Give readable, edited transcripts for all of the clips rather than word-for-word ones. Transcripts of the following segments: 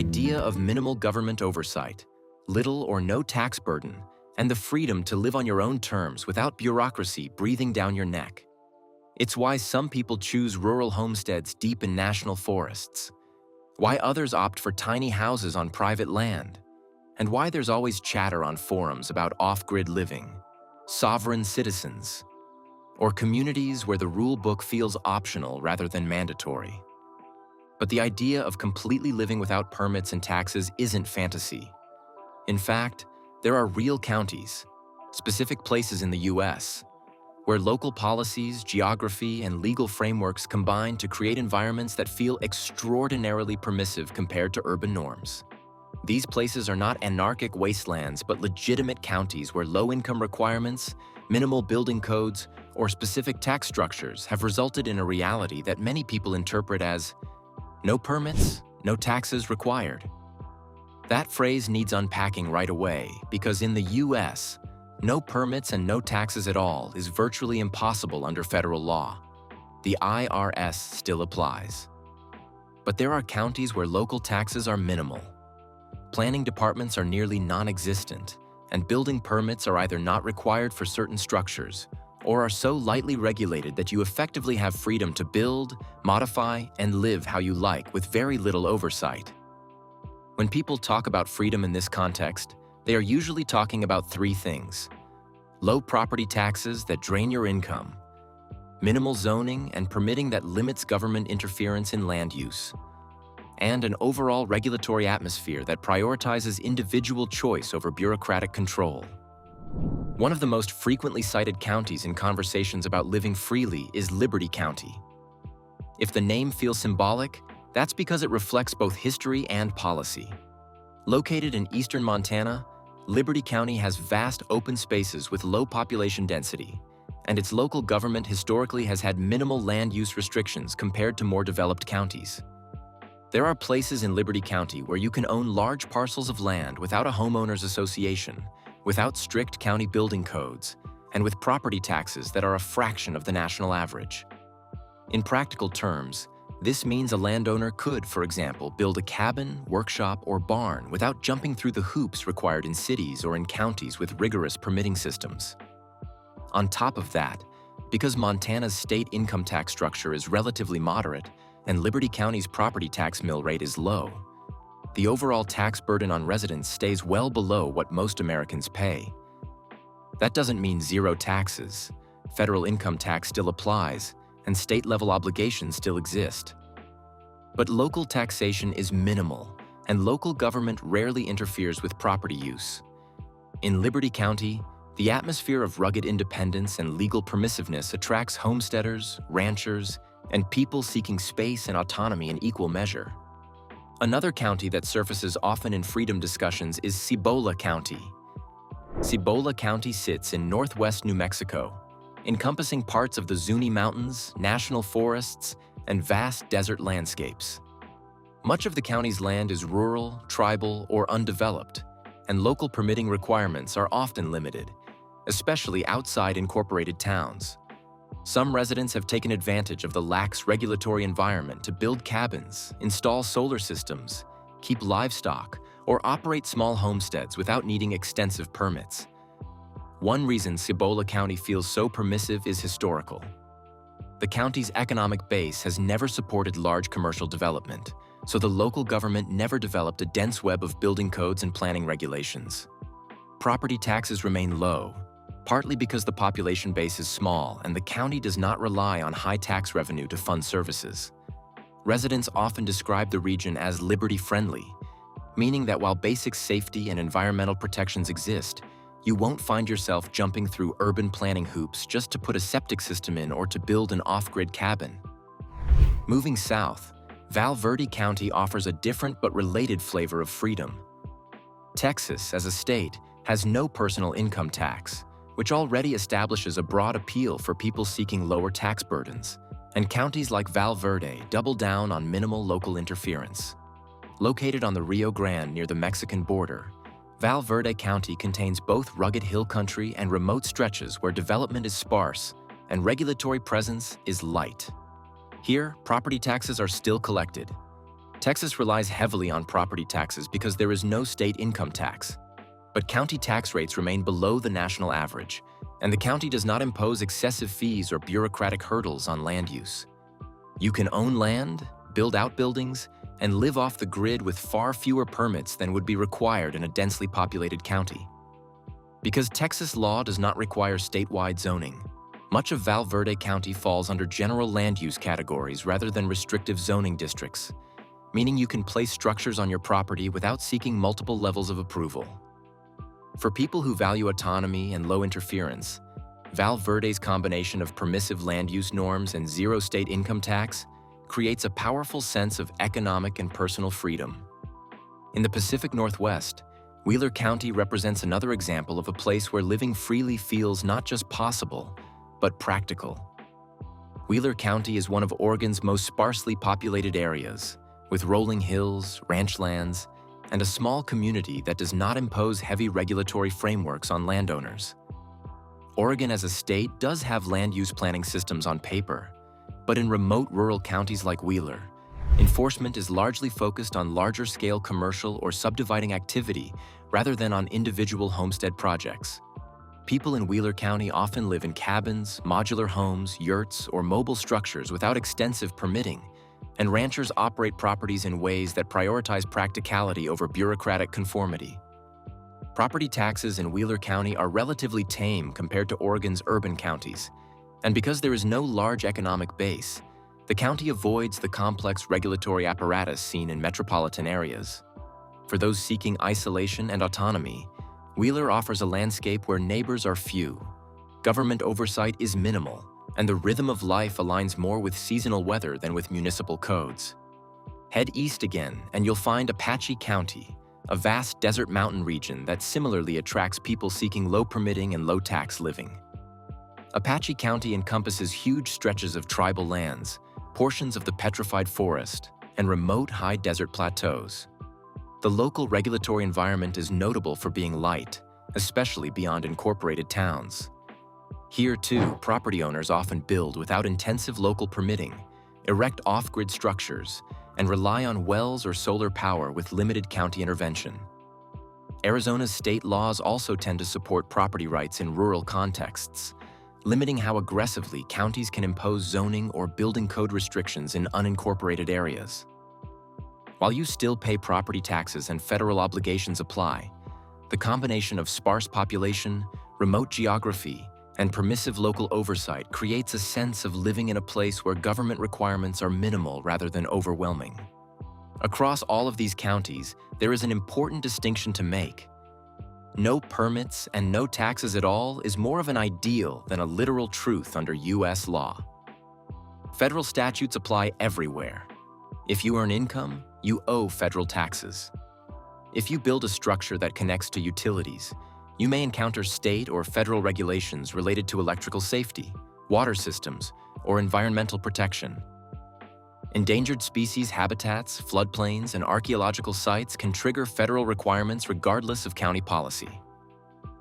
idea of minimal government oversight, little or no tax burden, and the freedom to live on your own terms without bureaucracy breathing down your neck. It's why some people choose rural homesteads deep in national forests, why others opt for tiny houses on private land, and why there's always chatter on forums about off-grid living, sovereign citizens, or communities where the rule book feels optional rather than mandatory. But the idea of completely living without permits and taxes isn't fantasy. In fact, there are real counties, specific places in the US, where local policies, geography, and legal frameworks combine to create environments that feel extraordinarily permissive compared to urban norms. These places are not anarchic wastelands, but legitimate counties where low-income requirements, minimal building codes, or specific tax structures have resulted in a reality that many people interpret as no permits, no taxes required. That phrase needs unpacking right away because in the US, no permits and no taxes at all is virtually impossible under federal law. The IRS still applies. But there are counties where local taxes are minimal. Planning departments are nearly non-existent, and building permits are either not required for certain structures or are so lightly regulated that you effectively have freedom to build, modify, and live how you like with very little oversight. When people talk about freedom in this context, they are usually talking about three things: low property taxes that drain your income, minimal zoning and permitting that limits government interference in land use, and an overall regulatory atmosphere that prioritizes individual choice over bureaucratic control. One of the most frequently cited counties in conversations about living freely is Liberty County. If the name feels symbolic, that's because it reflects both history and policy. Located in eastern Montana, Liberty County has vast open spaces with low population density, and its local government historically has had minimal land use restrictions compared to more developed counties. There are places in Liberty County where you can own large parcels of land without a homeowners association, without strict county building codes, and with property taxes that are a fraction of the national average. In practical terms, this means a landowner could, for example, build a cabin, workshop, or barn without jumping through the hoops required in cities or in counties with rigorous permitting systems. On top of that, because Montana's state income tax structure is relatively moderate and Liberty County's property tax mill rate is low, the overall tax burden on residents stays well below what most Americans pay. That doesn't mean zero taxes. Federal income tax still applies, and state-level obligations still exist. But local taxation is minimal, and local government rarely interferes with property use. In Liberty County, the atmosphere of rugged independence and legal permissiveness attracts homesteaders, ranchers, and people seeking space and autonomy in equal measure. Another county that surfaces often in freedom discussions is Cibola County. Cibola County sits in northwest New Mexico, encompassing parts of the Zuni Mountains, national forests, and vast desert landscapes. Much of the county's land is rural, tribal, or undeveloped, and local permitting requirements are often limited, especially outside incorporated towns. Some residents have taken advantage of the lax regulatory environment to build cabins, install solar systems, keep livestock, or operate small homesteads without needing extensive permits. One reason Cibola County feels so permissive is historical. The county's economic base has never supported large commercial development, so the local government never developed a dense web of building codes and planning regulations. Property taxes remain low, partly because the population base is small and the county does not rely on high tax revenue to fund services. Residents often describe the region as liberty-friendly, meaning that while basic safety and environmental protections exist, you won't find yourself jumping through urban planning hoops just to put a septic system in or to build an off-grid cabin. Moving south, Val Verde County offers a different but related flavor of freedom. Texas, as a state, has no personal income tax, which already establishes a broad appeal for people seeking lower tax burdens, and counties like Val Verde double down on minimal local interference. Located on the Rio Grande near the Mexican border, Val Verde County contains both rugged hill country and remote stretches where development is sparse and regulatory presence is light. Here, property taxes are still collected. Texas relies heavily on property taxes because there is no state income tax. But county tax rates remain below the national average, and the county does not impose excessive fees or bureaucratic hurdles on land use. You can own land, build outbuildings, and live off the grid with far fewer permits than would be required in a densely populated county. Because Texas law does not require statewide zoning, much of Val Verde County falls under general land use categories rather than restrictive zoning districts, meaning you can place structures on your property without seeking multiple levels of approval. For people who value autonomy and low interference, Val Verde's combination of permissive land use norms and zero state income tax creates a powerful sense of economic and personal freedom. In the Pacific Northwest, Wheeler County represents another example of a place where living freely feels not just possible, but practical. Wheeler County is one of Oregon's most sparsely populated areas, with rolling hills, ranch lands, and a small community that does not impose heavy regulatory frameworks on landowners. Oregon as a state does have land use planning systems on paper, but in remote rural counties like Wheeler, enforcement is largely focused on larger-scale commercial or subdividing activity rather than on individual homestead projects. People in Wheeler County often live in cabins, modular homes, yurts, or mobile structures without extensive permitting, and ranchers operate properties in ways that prioritize practicality over bureaucratic conformity. Property taxes in Wheeler County are relatively tame compared to Oregon's urban counties, and because there is no large economic base, the county avoids the complex regulatory apparatus seen in metropolitan areas. For those seeking isolation and autonomy, Wheeler offers a landscape where neighbors are few, government oversight is minimal, and the rhythm of life aligns more with seasonal weather than with municipal codes. Head east again, and you'll find Apache County, a vast desert mountain region that similarly attracts people seeking low permitting and low tax living. Apache County encompasses huge stretches of tribal lands, portions of the petrified forest, and remote high desert plateaus. The local regulatory environment is notable for being light, especially beyond incorporated towns. Here, too, property owners often build without intensive local permitting, erect off-grid structures, and rely on wells or solar power with limited county intervention. Arizona's state laws also tend to support property rights in rural contexts, limiting how aggressively counties can impose zoning or building code restrictions in unincorporated areas. While you still pay property taxes and federal obligations apply, the combination of sparse population, remote geography, and permissive local oversight creates a sense of living in a place where government requirements are minimal rather than overwhelming. Across all of these counties, there is an important distinction to make. No permits and no taxes at all is more of an ideal than a literal truth under U.S. law. Federal statutes apply everywhere. If you earn income, you owe federal taxes. If you build a structure that connects to utilities, you may encounter state or federal regulations related to electrical safety, water systems, or environmental protection. Endangered species habitats, floodplains, and archaeological sites can trigger federal requirements regardless of county policy.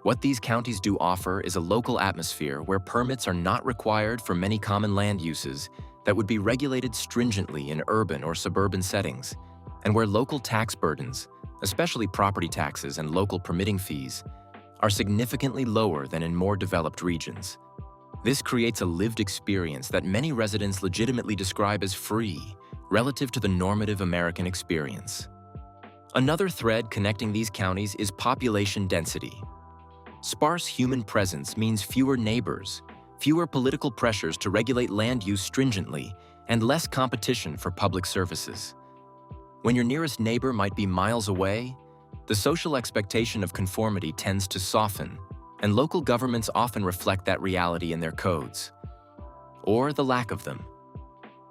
What these counties do offer is a local atmosphere where permits are not required for many common land uses that would be regulated stringently in urban or suburban settings, and where local tax burdens, especially property taxes and local permitting fees, are significantly lower than in more developed regions. This creates a lived experience that many residents legitimately describe as free, relative to the normative American experience. Another thread connecting these counties is population density. Sparse human presence means fewer neighbors, fewer political pressures to regulate land use stringently, and less competition for public services. When your nearest neighbor might be miles away, the social expectation of conformity tends to soften, and local governments often reflect that reality in their codes, or the lack of them.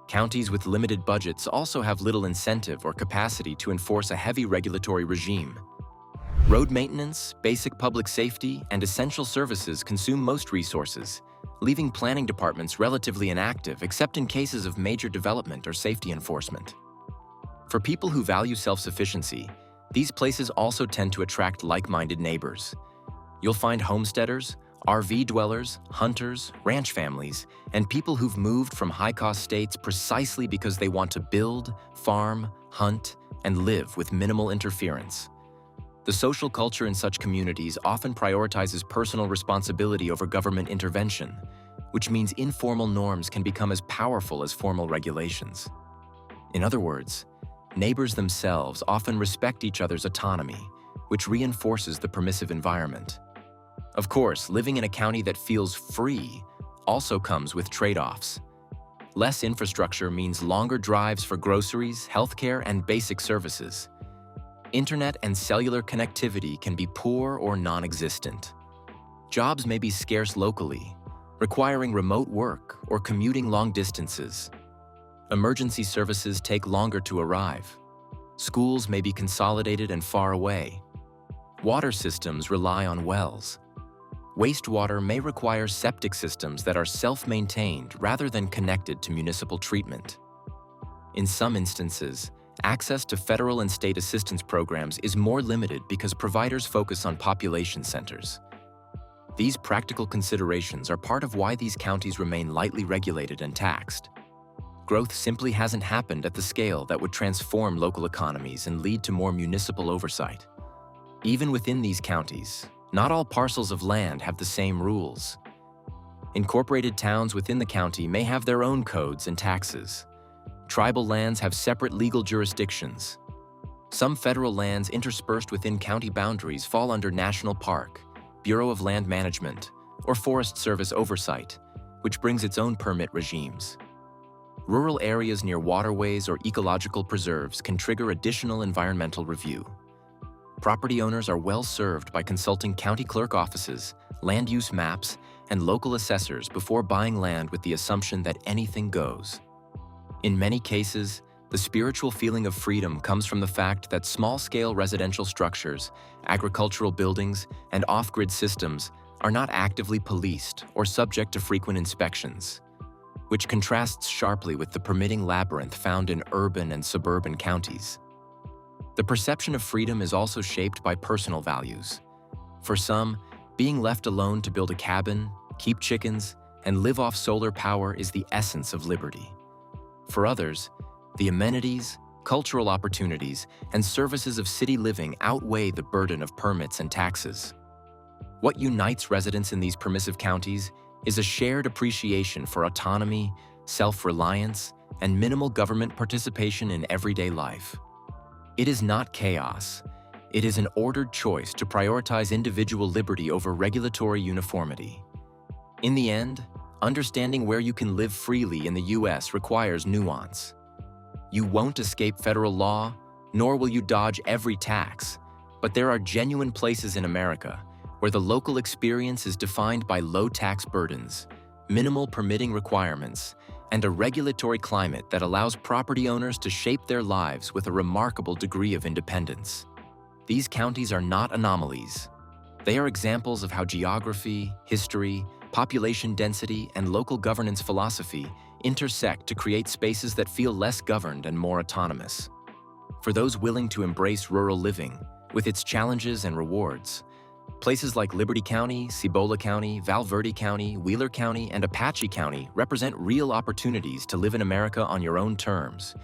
Counties with limited budgets also have little incentive or capacity to enforce a heavy regulatory regime. Road maintenance, basic public safety, and essential services consume most resources, leaving planning departments relatively inactive except in cases of major development or safety enforcement. For people who value self-sufficiency, these places also tend to attract like-minded neighbors. You'll find homesteaders, RV dwellers, hunters, ranch families, and people who've moved from high-cost states precisely because they want to build, farm, hunt, and live with minimal interference. The social culture in such communities often prioritizes personal responsibility over government intervention, which means informal norms can become as powerful as formal regulations. In other words, neighbors themselves often respect each other's autonomy, which reinforces the permissive environment. Of course, living in a county that feels free also comes with trade-offs. Less infrastructure means longer drives for groceries, healthcare, and basic services. Internet and cellular connectivity can be poor or non-existent. Jobs may be scarce locally, requiring remote work or commuting long distances. Emergency services take longer to arrive. Schools may be consolidated and far away. Water systems rely on wells. Wastewater may require septic systems that are self-maintained rather than connected to municipal treatment. In some instances, access to federal and state assistance programs is more limited because providers focus on population centers. These practical considerations are part of why these counties remain lightly regulated and taxed. Growth simply hasn't happened at the scale that would transform local economies and lead to more municipal oversight. Even within these counties, not all parcels of land have the same rules. Incorporated towns within the county may have their own codes and taxes. Tribal lands have separate legal jurisdictions. Some federal lands interspersed within county boundaries fall under National Park, Bureau of Land Management, or Forest Service oversight, which brings its own permit regimes. Rural areas near waterways or ecological preserves can trigger additional environmental review. Property owners are well served by consulting county clerk offices, land use maps, and local assessors before buying land with the assumption that anything goes. In many cases, the spiritual feeling of freedom comes from the fact that small-scale residential structures, agricultural buildings, and off-grid systems are not actively policed or subject to frequent inspections, which contrasts sharply with the permitting labyrinth found in urban and suburban counties. The perception of freedom is also shaped by personal values. For some, being left alone to build a cabin, keep chickens, and live off solar power is the essence of liberty. For others, the amenities, cultural opportunities, and services of city living outweigh the burden of permits and taxes. What unites residents in these permissive counties is a shared appreciation for autonomy, self-reliance, and minimal government participation in everyday life. It is not chaos. It is an ordered choice to prioritize individual liberty over regulatory uniformity. In the end, understanding where you can live freely in the U.S. requires nuance. You won't escape federal law, nor will you dodge every tax, but there are genuine places in America where the local experience is defined by low tax burdens, minimal permitting requirements, and a regulatory climate that allows property owners to shape their lives with a remarkable degree of independence. These counties are not anomalies. They are examples of how geography, history, population density, and local governance philosophy intersect to create spaces that feel less governed and more autonomous. For those willing to embrace rural living, with its challenges and rewards, places like Liberty County, Cibola County, Val Verde County, Wheeler County, and Apache County represent real opportunities to live in America on your own terms,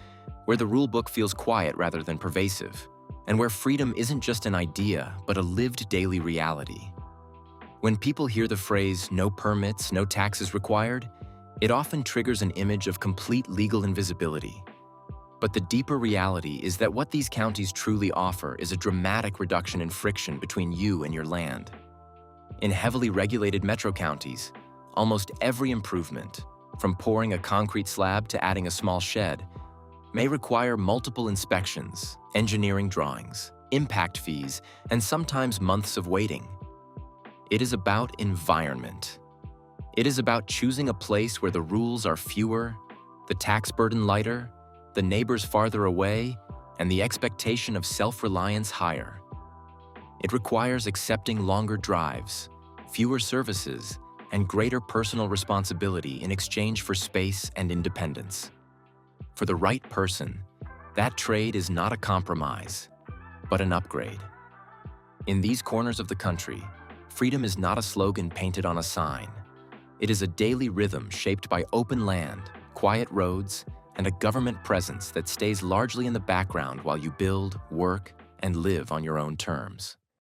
where the rulebook feels quiet rather than pervasive, and where freedom isn't just an idea, but a lived daily reality. When people hear the phrase, "no permits, no taxes required," it often triggers an image of complete legal invisibility. But the deeper reality is that what these counties truly offer is a dramatic reduction in friction between you and your land. In heavily regulated metro counties, almost every improvement, from pouring a concrete slab to adding a small shed, may require multiple inspections, engineering drawings, impact fees, and sometimes months of waiting. It is about environment. It is about choosing a place where the rules are fewer, the tax burden lighter, the neighbors farther away, and the expectation of self-reliance higher. It requires accepting longer drives, fewer services, and greater personal responsibility in exchange for space and independence. For the right person, that trade is not a compromise, but an upgrade. In these corners of the country, freedom is not a slogan painted on a sign. It is a daily rhythm shaped by open land, quiet roads, and a government presence that stays largely in the background while you build, work, and live on your own terms.